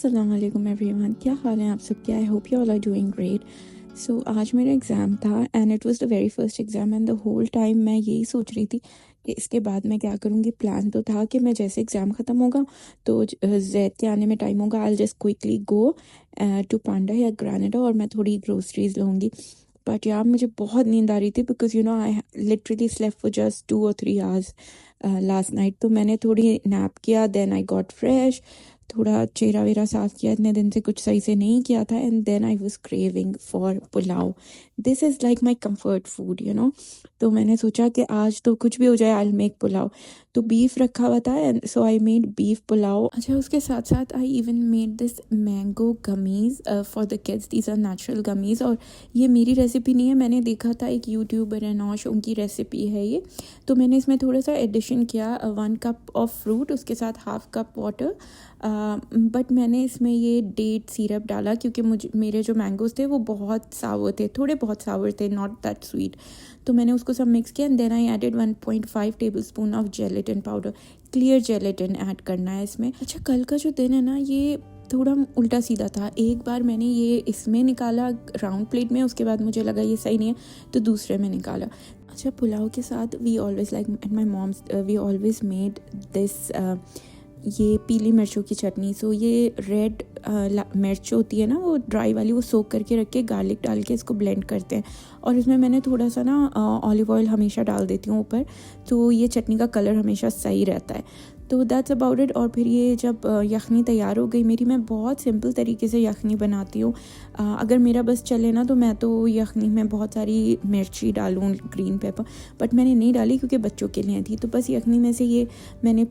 अस्सलाम वालेकुम एवरीवन, क्या हाल है आप सबके। I hope you all are doing great. So आज मेरा एग्ज़ाम था and it was the very first exam and the whole time मैं यही सोच रही थी कि इसके बाद मैं क्या करूँगी। प्लान तो था कि मैं जैसे एग्ज़ाम ख़त्म होगा तो जैद के आने में टाइम होगा, I just quickly go to Panda या ग्रेनेडा और मैं थोड़ी ग्रोसरीज लूँगी। बट यार मुझे बहुत नींद आ रही थी because I literally slept for just 2 or 3 hours last night. तो मैंने थोड़ी नैप किया, देन आई गॉट फ्रेश, थोड़ा चेहरा वेरा साफ किया, इतने दिन से कुछ सही से नहीं किया था and then I was craving for pulao. This is like my comfort food तो मैंने सोचा कि आज तो कुछ भी हो जाए आई विल मेक पुलाव। तो बीफ रखा हुआ था and so I made beef pulao. अच्छा, उसके साथ साथ I even made this mango gummies for the kids. These are natural gummies और ये मेरी रेसिपी नहीं है, मैंने देखा था एक यूट्यूबर है नौश, उनकी रेसिपी है ये। तो मैंने इसमें थोड़ा सा एडिशन किया, 1 कप ऑफ फ्रूट, उसके साथ 1/2 कप वाटर। बट मैंने इसमें ये डेट सिरप डाला क्योंकि मेरे जो मैंगोज़ थे वो बहुत सावर थे, थोड़े बहुत सावर थे, नॉट दैट स्वीट। तो मैंने उसको सब मिक्स किया and then I added 1.5 tablespoon of gelatin powder. Clear gelatin add करना है इसमें। अच्छा, कल का जो दिन है ना ये थोड़ा उल्टा सीधा था। एक बार मैंने ये इसमें निकाला राउंड प्लेट में, उसके बाद मुझे लगा ये सही नहीं है तो दूसरे में निकाला। अच्छा, पुलाव के साथ we always like at my mom's we always made this ये पीली मिर्चों की चटनी। सो ये रेड मिर्च होती है ना, वो ड्राई वाली, वो सोक करके रख के गार्लिक डाल के इसको ब्लेंड करते हैं और इसमें मैंने थोड़ा सा ना ऑलिव ऑयल हमेशा डाल देती हूँ ऊपर, तो ये चटनी का कलर हमेशा सही रहता है। तो दैट्स अबाउट इट। और फिर ये जब यखनी तैयार हो गई मेरी, मैं बहुत सिंपल तरीके से यखनी बनाती हूँ। अगर मेरा बस चले ना तो मैं तो यखनी में बहुत सारी मिर्ची डालूँ, ग्रीन पेपर, बट मैंने नहीं डाली क्योंकि बच्चों के लिए थी। तो बस यखनी में से ये मैंने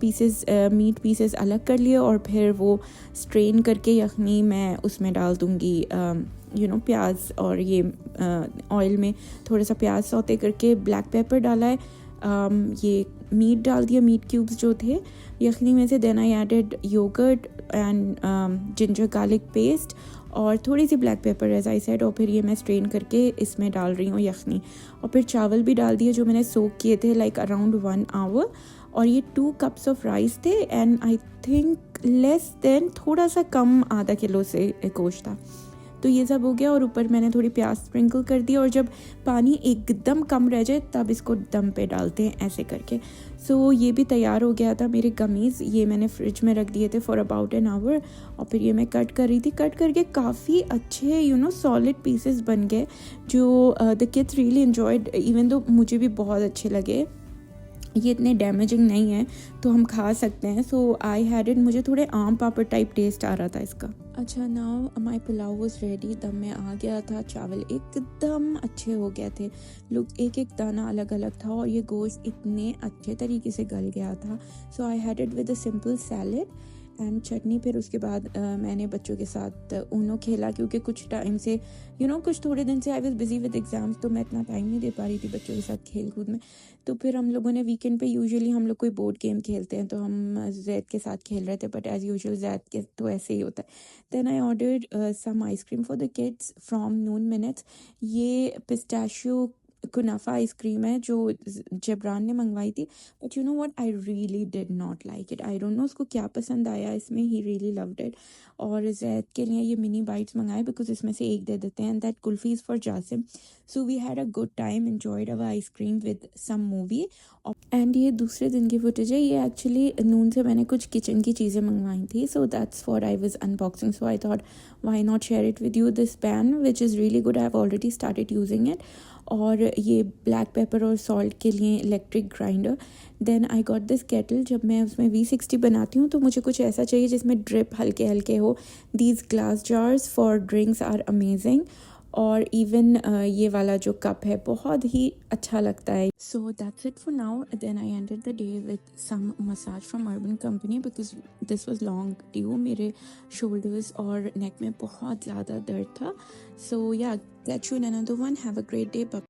मीट पीसेस अलग कर लिए और फिर वो स्ट्रेन करके यखनी मैं उसमें डाल दूँगी प्याज, और ये ऑयल में थोड़ा सा प्याज सौते करके ब्लैक पेपर डाला है, ये मीट डाल दिया, मीट क्यूब्स जो थे यखनी में से। Then I added yogurt and ginger garlic paste और थोड़ी सी black pepper as I said, और फिर ये मैं स्ट्रेन करके इसमें डाल रही हूँ यखनी। और फिर चावल भी डाल दिए जो मैंने सोक किए थे लाइक अराउंड 1 आवर। और ये 2 कप्स ऑफ राइस थे and I think less than थोड़ा सा कम आधा किलो से गोश्त था। तो ये सब हो गया और ऊपर मैंने थोड़ी प्याज स्प्रिंकल कर दी और जब पानी एकदम कम रह जाए तब इसको दम पे डालते हैं ऐसे करके। सो ये भी तैयार हो गया था मेरे गमीज़। ये मैंने फ्रिज में रख दिए थे फॉर अबाउट एन आवर और फिर ये मैं कट कर रही थी। कट करके काफ़ी अच्छे सॉलिड पीसेस बन गए जो the kids really enjoyed, even though मुझे भी बहुत अच्छे लगे। ये इतने डैमेजिंग नहीं है तो हम खा सकते हैं। सो आई हैड इट, मुझे थोड़े आम पापड़ टाइप टेस्ट आ रहा था इसका। अच्छा, now my pulao was ready. दम में आ गया था, चावल एकदम अच्छे हो गए थे, लोग एक एक दाना अलग अलग था और ये गोश्त इतने अच्छे तरीके से गल गया था। So I had it with a simple salad and chutney. फिर उसके बाद मैंने बच्चों के साथ ऊनो खेला क्योंकि कुछ टाइम से कुछ थोड़े दिन से I was busy with exams, तो मैं इतना टाइम नहीं दे पा रही थी बच्चों के साथ खेल कूद में। तो फिर हम लोगों ने वीकेंड पे यूजुअली हम लोग कोई बोर्ड गेम खेलते हैं तो हम जैद के साथ खेल रहे थे, बट एज़ यूजुअल जैद के तो ऐसे ही होता है। Then I ordered some ice cream for the kids from Noon minutes. ये पिस्ताशियो कुनाफा आइसक्रीम है जो जबरान ने मंगवाई थी, but you know what, I really did not like it. I don't know उसको क्या पसंद आया इसमें, ही रियली लव्ड इट। और जैद के लिए ये मिनी बाइट्स मंगाए बिकॉज इसमें से एक दे देते हैं, and that kulfi is for Jasim. So we had a good time, enjoyed our ice cream with some movie. And ये दूसरे दिन की फुटेज है, ये एक्चुअली नून से मैंने कुछ किचन की चीज़ें मंगवाई थी, so that's what I was unboxing. So I thought why not share it with you. This pan which is really good, I have already started using it. और ये ब्लैक पेपर और सॉल्ट के लिए electric grinder. Then I got this kettle. जब मैं उसमें V60 बनाती हूँ तो मुझे कुछ ऐसा चाहिए जिसमें ड्रिप हल्के हल्के हो। These glass jars for drinks are amazing. और इवन ये वाला जो कप है बहुत ही अच्छा लगता है। So that's it for now. Then I ended the day with some massage from Urban Company because this was long due. मेरे शोल्डर्स और नेक में बहुत ज़्यादा दर्द था। So yeah, get you in another one. Have a great day.